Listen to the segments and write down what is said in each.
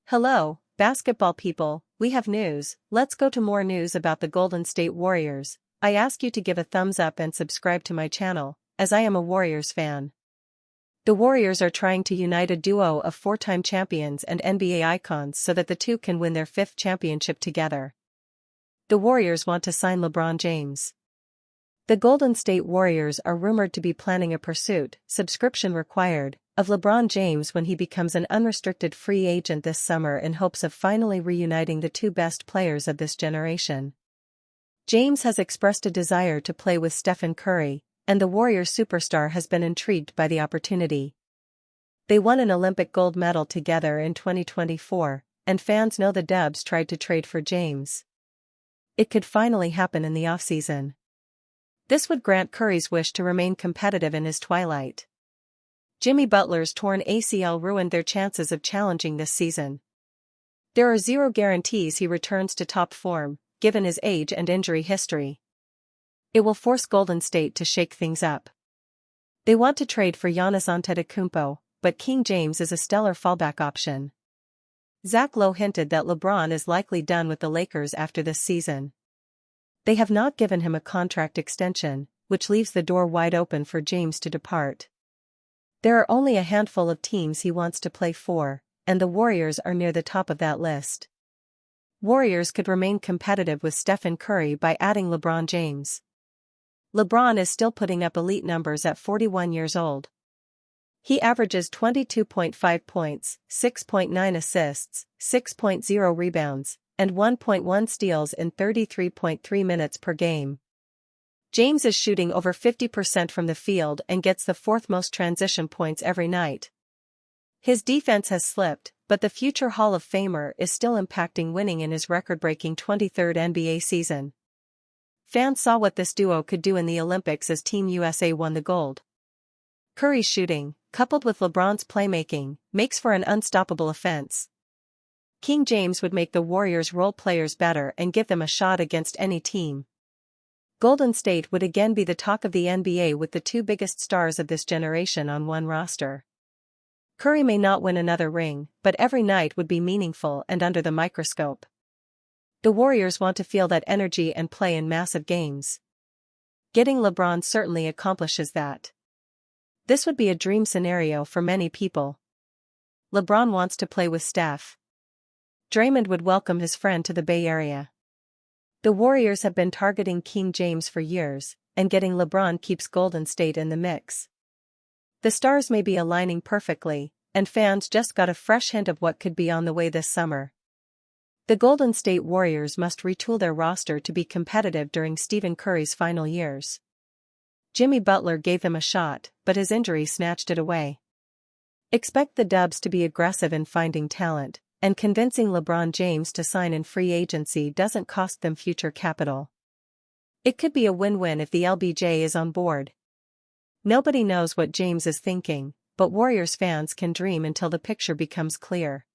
Hello, basketball people, we have news. Let's go to more news about the Golden State Warriors. I ask you to give a thumbs up and subscribe to my channel, as I am a Warriors fan. The Warriors are trying to unite a duo of four-time champions and NBA icons so that the two can win their fifth championship together. The Warriors want to sign LeBron James. The Golden State Warriors are rumored to be planning a pursuit, subscription required, of LeBron James when he becomes an unrestricted free agent this summer in hopes of finally reuniting the two best players of this generation. James has expressed a desire to play with Stephen Curry, and the Warriors superstar has been intrigued by the opportunity. They won an Olympic gold medal together in 2024, and fans know the Dubs tried to trade for James. It could finally happen in the offseason. This would grant Curry's wish to remain competitive in his twilight. Jimmy Butler's torn ACL ruined their chances of challenging this season. There are zero guarantees he returns to top form, given his age and injury history. It will force Golden State to shake things up. They want to trade for Giannis Antetokounmpo, but King James is a stellar fallback option. Zach Lowe hinted that LeBron is likely done with the Lakers after this season. They have not given him a contract extension, which leaves the door wide open for James to depart. There are only a handful of teams he wants to play for, and the Warriors are near the top of that list. Warriors could remain competitive with Stephen Curry by adding LeBron James. LeBron is still putting up elite numbers at 41 years old. He averages 22.5 points, 6.9 assists, 6.0 rebounds, and 1.1 steals in 33.3 minutes per game. James is shooting over 50% from the field and gets the fourth most transition points every night. His defense has slipped, but the future Hall of Famer is still impacting winning in his record-breaking 23rd NBA season. Fans saw what this duo could do in the Olympics as Team USA won the gold. Curry's shooting, coupled with LeBron's playmaking, makes for an unstoppable offense. King James would make the Warriors' role players better and give them a shot against any team. Golden State would again be the talk of the NBA with the two biggest stars of this generation on one roster. Curry may not win another ring, but every night would be meaningful and under the microscope. The Warriors want to feel that energy and play in massive games. Getting LeBron certainly accomplishes that. This would be a dream scenario for many people. LeBron wants to play with Steph. Draymond would welcome his friend to the Bay Area. The Warriors have been targeting King James for years, and getting LeBron keeps Golden State in the mix. The stars may be aligning perfectly, and fans just got a fresh hint of what could be on the way this summer. The Golden State Warriors must retool their roster to be competitive during Stephen Curry's final years. Jimmy Butler gave them a shot, but his injury snatched it away. Expect the Dubs to be aggressive in finding talent, and convincing LeBron James to sign in free agency doesn't cost them future capital. It could be a win-win if the LBJ is on board. Nobody knows what James is thinking, but Warriors fans can dream until the picture becomes clear.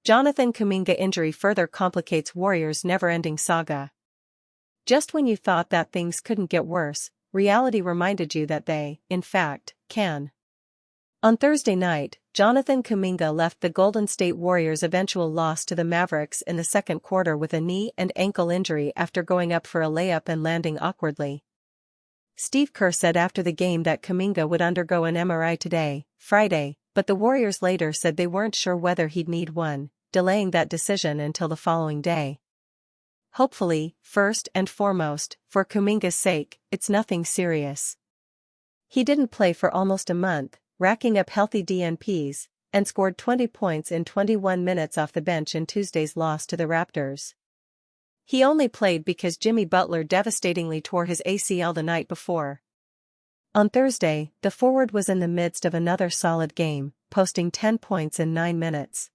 Jonathan Kuminga injury further complicates Warriors' never-ending saga. Just when you thought that things couldn't get worse, reality reminded you that they, in fact, can. On Thursday night, Jonathan Kuminga left the Golden State Warriors' eventual loss to the Mavericks in the second quarter with a knee and ankle injury after going up for a layup and landing awkwardly. Steve Kerr said after the game that Kuminga would undergo an MRI today, Friday, but the Warriors later said they weren't sure whether he'd need one, delaying that decision until the following day. Hopefully, first and foremost, for Kuminga's sake, it's nothing serious. He didn't play for almost a month, racking up healthy DNPs, and scored 20 points in 21 minutes off the bench in Tuesday's loss to the Raptors. He only played because Jimmy Butler devastatingly tore his ACL the night before. On Thursday, the forward was in the midst of another solid game, posting 10 points in 9 minutes.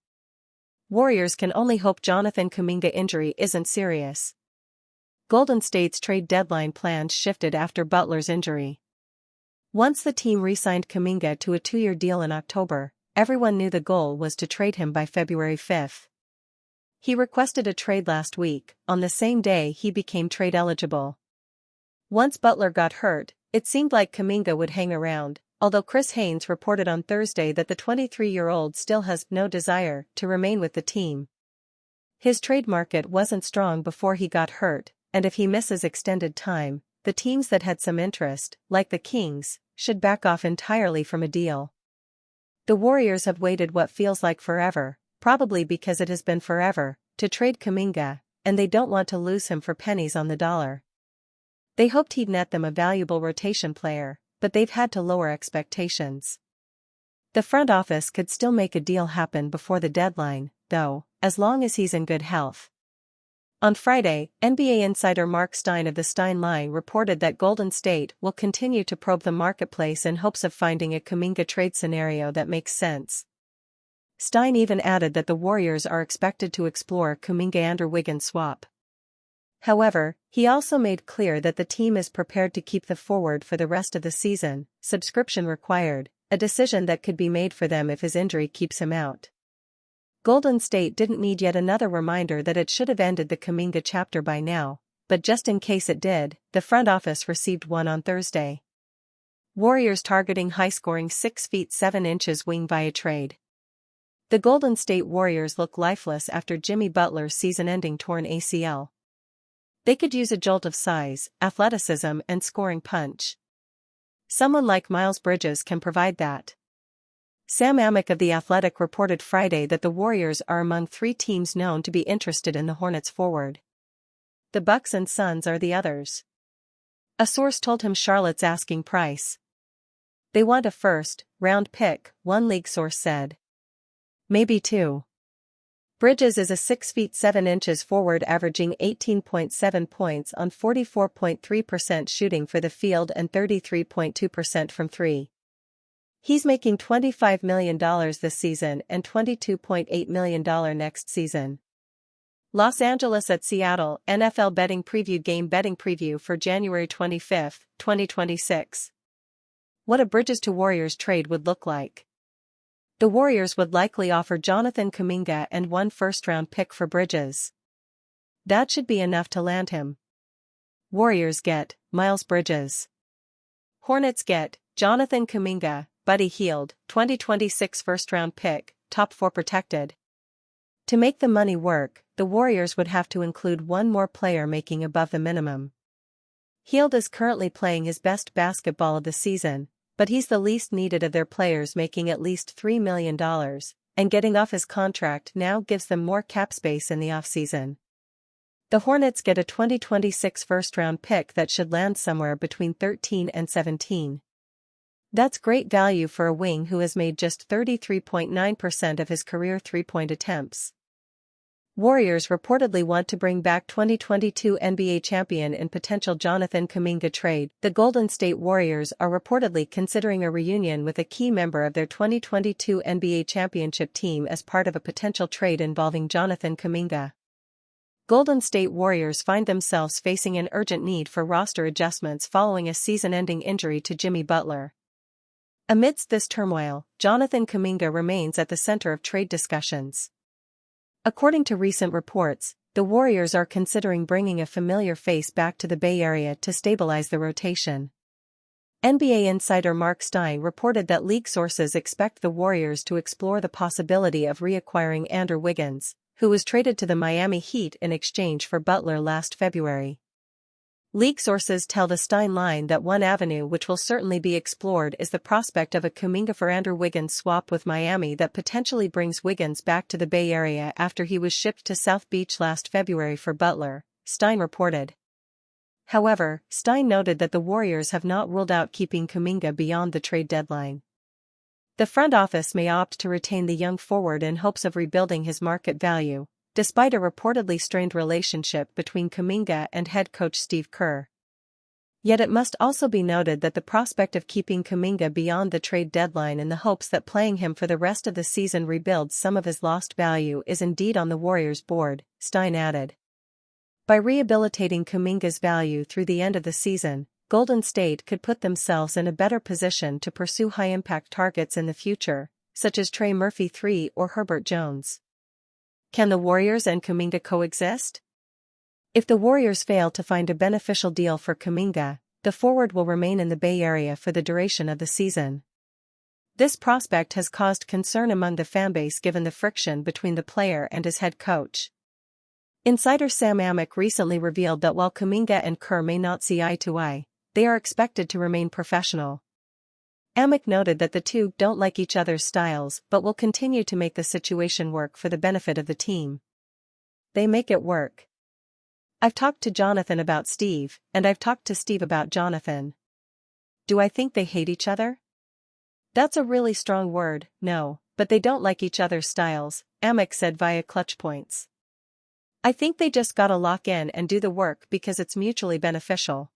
Warriors can only hope Jonathan Kuminga injury isn't serious. Golden State's trade deadline plans shifted after Butler's injury. Once the team re-signed Kuminga to a 2-year deal in October, everyone knew the goal was to trade him by February 5. He requested a trade last week, on the same day he became trade eligible. Once Butler got hurt, it seemed like Kuminga would hang around, although Chris Haynes reported on Thursday that the 23-year-old still has no desire to remain with the team. His trade market wasn't strong before he got hurt, and if he misses extended time, the teams that had some interest, like the Kings, should back off entirely from a deal. The Warriors have waited what feels like forever, probably because it has been forever, to trade Kuminga, and they don't want to lose him for pennies on the dollar. They hoped he'd net them a valuable rotation player, but they've had to lower expectations. The front office could still make a deal happen before the deadline, though, as long as he's in good health. On Friday, NBA insider Mark Stein of the Stein Line reported that Golden State will continue to probe the marketplace in hopes of finding a Kuminga trade scenario that makes sense. Stein even added that the Warriors are expected to explore Kuminga-Andrew Wiggins swap. However, he also made clear that the team is prepared to keep the forward for the rest of the season, subscription required, a decision that could be made for them if his injury keeps him out. Golden State didn't need yet another reminder that it should have ended the Kuminga chapter by now, but just in case it did, the front office received one on Thursday. Warriors targeting high-scoring 6'7" wing via trade. The Golden State Warriors look lifeless after Jimmy Butler's season-ending torn ACL. They could use a jolt of size, athleticism and scoring punch. Someone like Miles Bridges can provide that. Sam Amick of The Athletic reported Friday that the Warriors are among 3 teams known to be interested in the Hornets forward. The Bucks and Suns are the others. A source told him Charlotte's asking price. They want a first-round pick, one league source said. Maybe 2. Bridges is a 6'7" forward averaging 18.7 points on 44.3% shooting for the field and 33.2% from 3. He's making $25 million this season and $22.8 million next season. Los Angeles at Seattle, NFL betting preview game betting preview for January 25, 2026. What a Bridges to Warriors trade would look like. The Warriors would likely offer Jonathan Kuminga and one first-round pick for Bridges. That should be enough to land him. Warriors get Miles Bridges. Hornets get Jonathan Kuminga, Buddy Hield, 2026 first-round pick, top 4 protected. To make the money work, the Warriors would have to include one more player making above the minimum. Hield is currently playing his best basketball of the season, but he's the least needed of their players making at least $3 million, and getting off his contract now gives them more cap space in the offseason. The Hornets get a 2026 first-round pick that should land somewhere between 13 and 17. That's great value for a wing who has made just 33.9% of his career three-point attempts. Warriors reportedly want to bring back 2022 NBA champion and potential Jonathan Kuminga trade. The Golden State Warriors are reportedly considering a reunion with a key member of their 2022 NBA championship team as part of a potential trade involving Jonathan Kuminga. Golden State Warriors find themselves facing an urgent need for roster adjustments following a season-ending injury to Jimmy Butler. Amidst this turmoil, Jonathan Kuminga remains at the center of trade discussions. According to recent reports, the Warriors are considering bringing a familiar face back to the Bay Area to stabilize the rotation. NBA insider Mark Stein reported that league sources expect the Warriors to explore the possibility of reacquiring Andrew Wiggins, who was traded to the Miami Heat in exchange for Butler last February. League sources tell the Stein Line that one avenue which will certainly be explored is the prospect of a Kuminga for Andrew Wiggins swap with Miami that potentially brings Wiggins back to the Bay Area after he was shipped to South Beach last February for Butler, Stein reported. However, Stein noted that the Warriors have not ruled out keeping Kuminga beyond the trade deadline. The front office may opt to retain the young forward in hopes of rebuilding his market value, despite a reportedly strained relationship between Kuminga and head coach Steve Kerr. Yet it must also be noted that the prospect of keeping Kuminga beyond the trade deadline in the hopes that playing him for the rest of the season rebuilds some of his lost value is indeed on the Warriors' board, Stein added. By rehabilitating Kuminga's value through the end of the season, Golden State could put themselves in a better position to pursue high-impact targets in the future, such as Trey Murphy III or Herbert Jones. Can the Warriors and Kuminga coexist? If the Warriors fail to find a beneficial deal for Kuminga, the forward will remain in the Bay Area for the duration of the season. This prospect has caused concern among the fanbase given the friction between the player and his head coach. Insider Sam Amick recently revealed that while Kuminga and Kerr may not see eye to eye, they are expected to remain professional. Amick noted that the two don't like each other's styles but will continue to make the situation work for the benefit of the team. They make it work. I've talked to Jonathan about Steve, and I've talked to Steve about Jonathan. Do I think they hate each other? That's a really strong word, no, but they don't like each other's styles, Amick said via Clutch Points. I think they just gotta lock in and do the work because it's mutually beneficial.